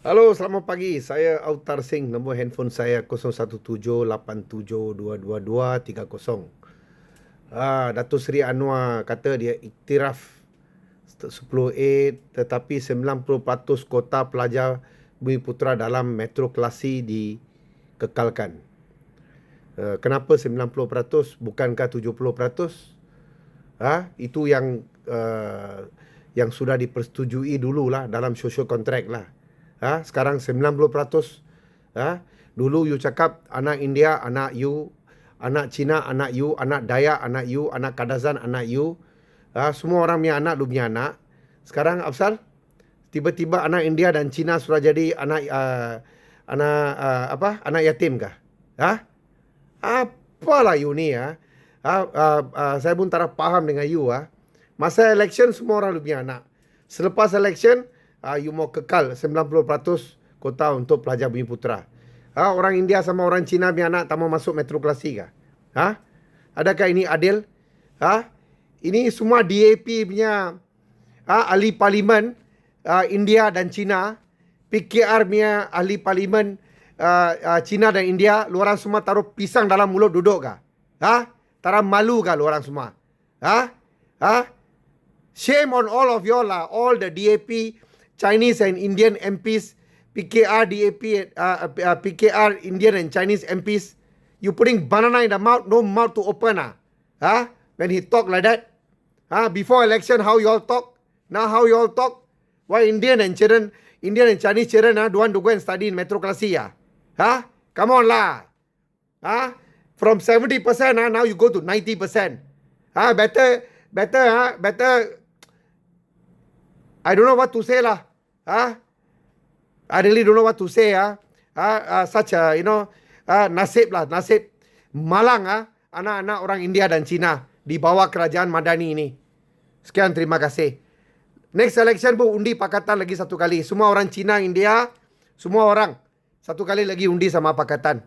Halo, selamat pagi. Saya Autar Singh. Nombor handphone saya 0178722230. Datuk Seri Anwar kata dia iktiraf 10A tetapi 90% kota pelajar Bumiputera dalam metro klasi dikekalkan. Kenapa 90%? Bukankah 70%? Itu yang sudah dipersetujui dululah dalam social contract lah. Sekarang 90%. Dulu you cakap anak India, anak you, anak Cina, anak you, anak Dayak, anak you, anak Kadazan, anak you. Semua orang punya anak, lu punya anak. Sekarang Afsal, tiba-tiba anak India dan Cina sudah jadi anak yatim kah? Apalah you ni saya pun tak faham dengan you Masa election semua orang lu punya anak. Selepas election you mau kekal 90% kota untuk pelajar Bumiputera. Orang India sama orang Cina punya anak tak mau masuk metro klasi kah? Adakah ini adil? Ini semua DAP punya ahli parlimen India dan Cina, PKR punya ahli parlimen Cina dan India, lu orang semua taruh pisang dalam mulut duduk kah? Tara malu kah lu orang semua? Shame on all of you lah, all the DAP, Chinese and Indian MPs, PKR, DAP, PKR, Indian and Chinese MPs. You putting banana in the mouth, no mouth to open when he talk like that. Before election, how you all talk? Now how you all talk? Why Indian and Chinese children don't want to go and study in metro klasi Come on lah. From 70% now you go to 90%. Better. I don't know what to say lah. I really don't know what to say such a nasib malang anak-anak orang India dan Cina di bawah kerajaan Madani ini. Sekian, terima kasih. Next election pun undi Pakatan lagi satu kali. Semua orang Cina, India, semua orang satu kali lagi undi sama Pakatan.